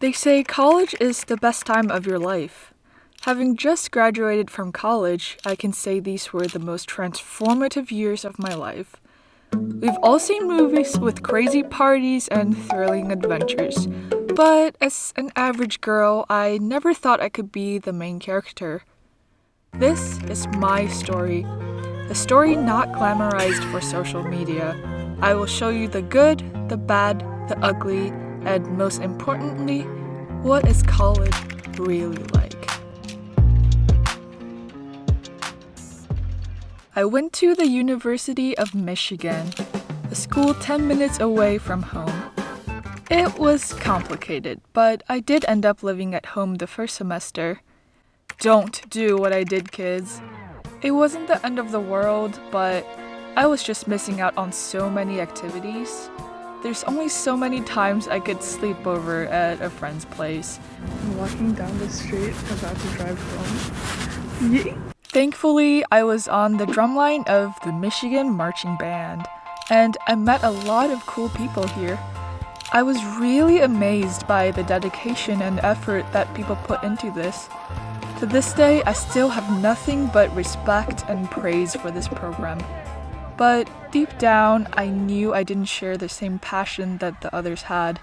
They say college is the best time of your life. Having just graduated from college, I can say these were the most transformative years of my life. We've all seen movies with crazy parties and thrilling adventures, but as an average girl, I never thought I could be the main character. This is my story, a story not glamorized for social media. I will show you the good, the bad, the ugly, and most importantly, what is college really like. I went to the University of Michigan, a school 10 minutes away from home. It was complicated, but I did end up living at home the first semester. Don't do what I did, kids. It wasn't the end of the world, but I was just missing out on so many activities. There's only so many times I could sleep over at a friend's place. I'm walking down the street about to drive home. Yay! Thankfully, I was on the drumline of the Michigan Marching Band, and I met a lot of cool people here. I was really amazed by the dedication and effort that people put into this. To this day, I still have nothing but respect and praise for this program. But deep down, I knew I didn't share the same passion that the others had.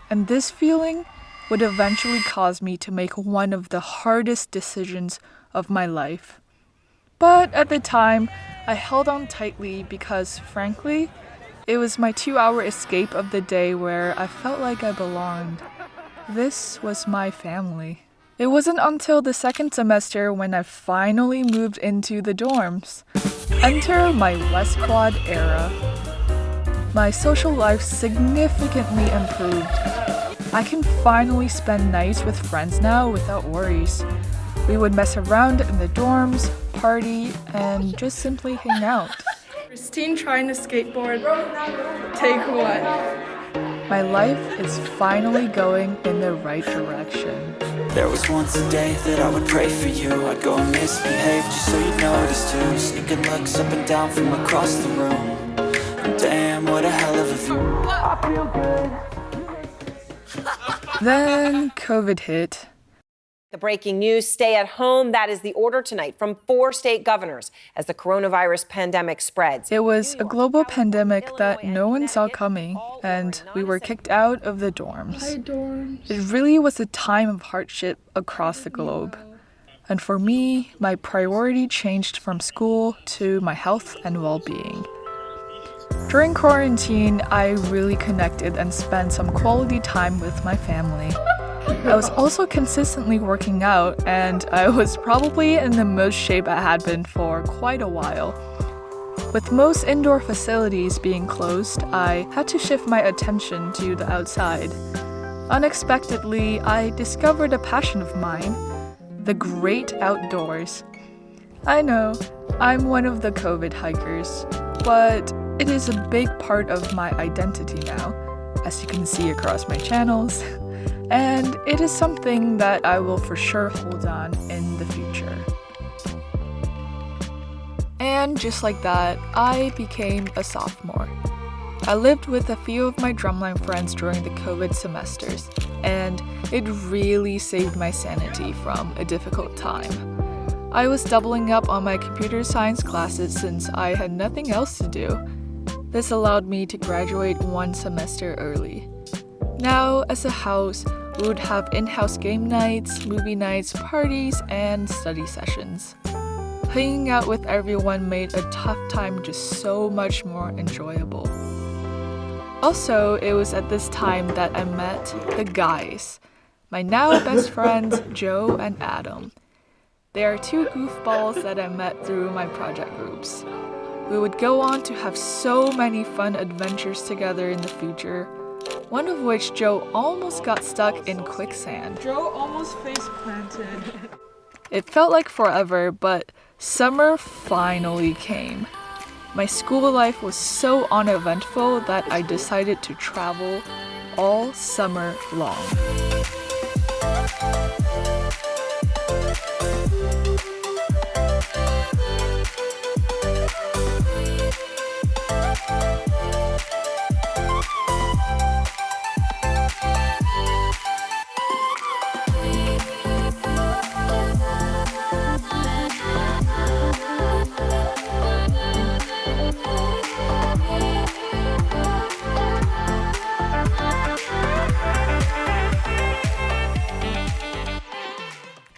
And this feeling would eventually cause me to make one of the hardest decisions of my life. But at the time, I held on tightly because, frankly, it was my 2-hour escape of the day where I felt like I belonged. This was my family. It wasn't until the second semester when I finally moved into the dorms. Enter my West Quad era. My social life significantly improved. I can finally spend nights with friends now without worries. We would mess around in the dorms, party, and just simply hang out. Christine trying to skateboard. Take one. My life is finally going in the right direction. There was once a day that I would pray for you. I'd go and misbehave just so you noticed too. Sneaking looks up and down from across the room. Damn, what a hell of a view. I feel good. Then COVID hit. The breaking news, stay at home. That is the order tonight from 4 state governors as the coronavirus pandemic spreads. It was a global pandemic that no one saw coming, and we were kicked out of the dorms. Hi, dorms. It really was a time of hardship across the globe. And for me, my priority changed from school to my health and well-being. During quarantine, I really connected and spent some quality time with my family. I was also consistently working out, and I was probably in the most shape I had been for quite a while. With most indoor facilities being closed, I had to shift my attention to the outside. Unexpectedly, I discovered a passion of mine, the great outdoors. I know, I'm one of the COVID hikers, but it is a big part of my identity now, as you can see across my channels. And it is something that I will for sure hold on in the future. And just like that, I became a sophomore. I lived with a few of my drumline friends during the COVID semesters, and it really saved my sanity from a difficult time. I was doubling up on my computer science classes since I had nothing else to do. This allowed me to graduate 1 semester early. Now, as a house, we would have in-house game nights, movie nights, parties, and study sessions. Hanging out with everyone made a tough time just so much more enjoyable. Also, it was at this time that I met the guys, my now best friends Joe and Adam. They are 2 goofballs that I met through my project groups. We would go on to have so many fun adventures together in the future, one of which Joe almost got stuck in quicksand. Joe almost face planted. It felt like forever, but summer finally came. My school life was so uneventful that I decided to travel all summer long.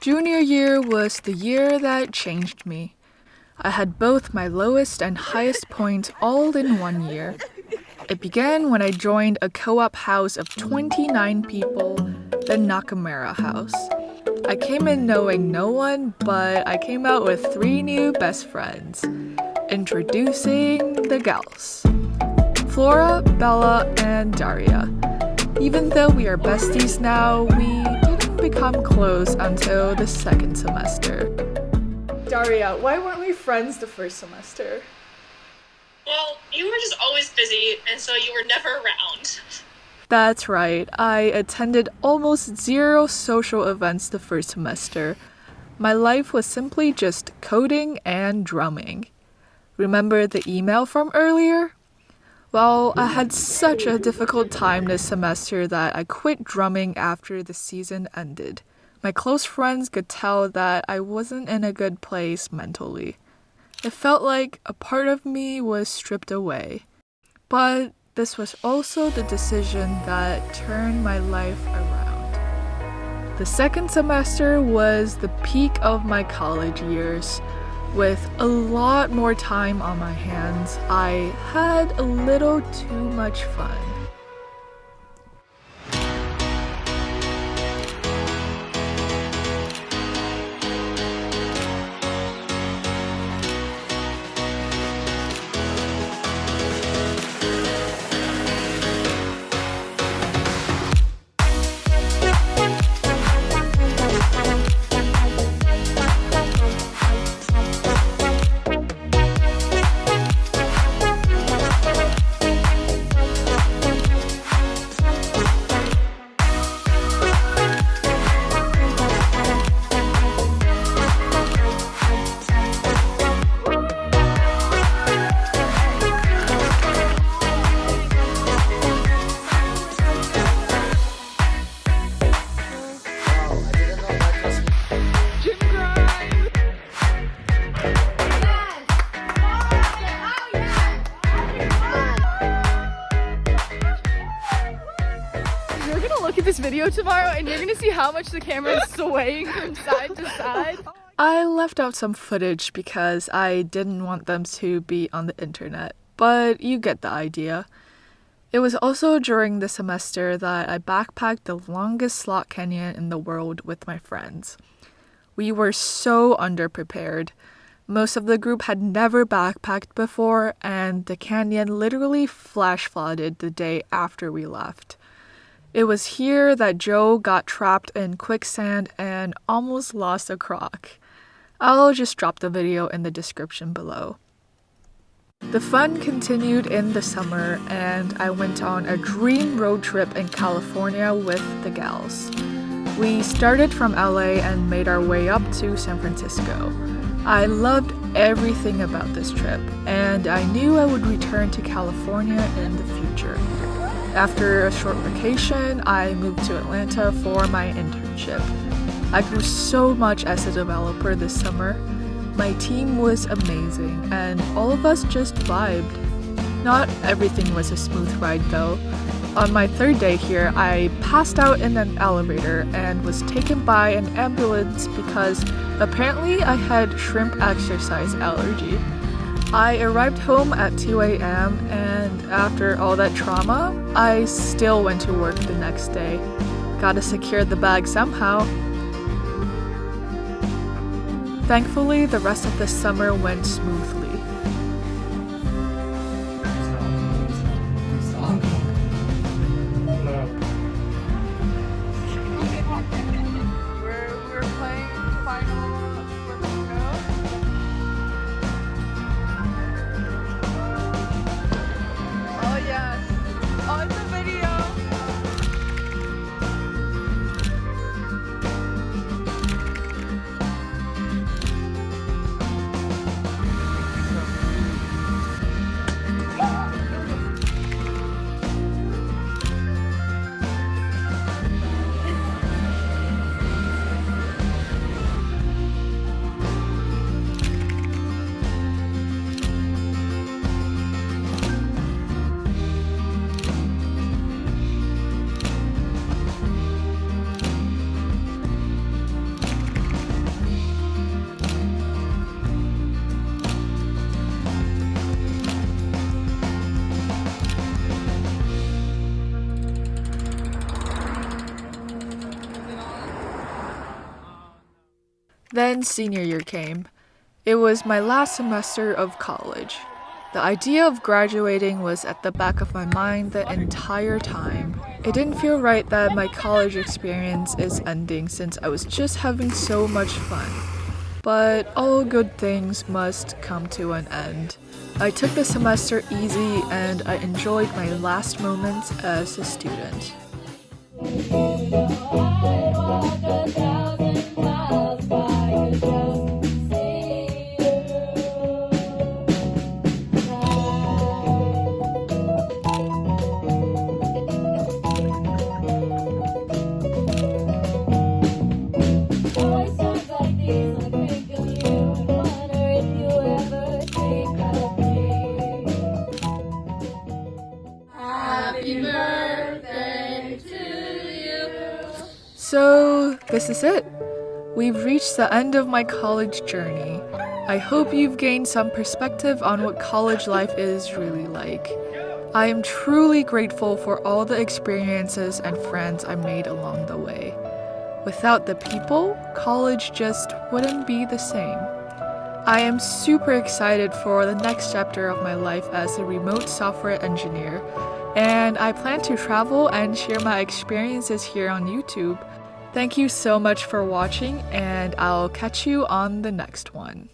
Junior year was the year that changed me. I had both my lowest and highest points all in one year. It began when I joined a co-op house of 29 people, the Nakamura house. I came in knowing no one, but I came out with 3 new best friends. Introducing the gals. Flora, Bella, and Daria. Even though we are besties now, we didn't become close until the second semester. Daria, why weren't we friends the first semester? Well, you were just always busy, and so you were never around. That's right. I attended almost 0 social events the first semester. My life was simply just coding and drumming. Remember the email from earlier? Well, I had such a difficult time this semester that I quit drumming after the season ended. My close friends could tell that I wasn't in a good place mentally. It felt like a part of me was stripped away. But this was also the decision that turned my life around. The second semester was the peak of my college years. With a lot more time on my hands, I had a little too much fun. You're gonna look at this video tomorrow and you're gonna see how much the camera is swaying from side to side. I left out some footage because I didn't want them to be on the internet, but you get the idea. It was also during the semester that I backpacked the longest slot canyon in the world with my friends. We were so underprepared. Most of the group had never backpacked before, and the canyon literally flash flooded the day after we left. It was here that Joe got trapped in quicksand and almost lost a croc. I'll just drop the video in the description below. The fun continued in the summer, and I went on a dream road trip in California with the gals. We started from LA and made our way up to San Francisco. I loved everything about this trip, and I knew I would return to California in the future. After a short vacation, I moved to Atlanta for my internship. I grew so much as a developer this summer. My team was amazing, and all of us just vibed. Not everything was a smooth ride though. On my 3rd day here, I passed out in an elevator and was taken by an ambulance because apparently I had shrimp exercise allergy. I arrived home at 2 a.m. and after all that trauma, I still went to work the next day. Gotta secure the bag somehow. Thankfully, the rest of the summer went smoothly. We're playing final Flamingo. Oh yes, on the video. Then senior year came. It was my last semester of college. The idea of graduating was at the back of my mind the entire time. It didn't feel right that my college experience is ending since I was just having so much fun. But all good things must come to an end. I took the semester easy and I enjoyed my last moments as a student. So, this is it. We've reached the end of my college journey. I hope you've gained some perspective on what college life is really like. I am truly grateful for all the experiences and friends I made along the way. Without the people, college just wouldn't be the same. I am super excited for the next chapter of my life as a remote software engineer, and I plan to travel and share my experiences here on YouTube. Thank you so much for watching, and I'll catch you on the next one.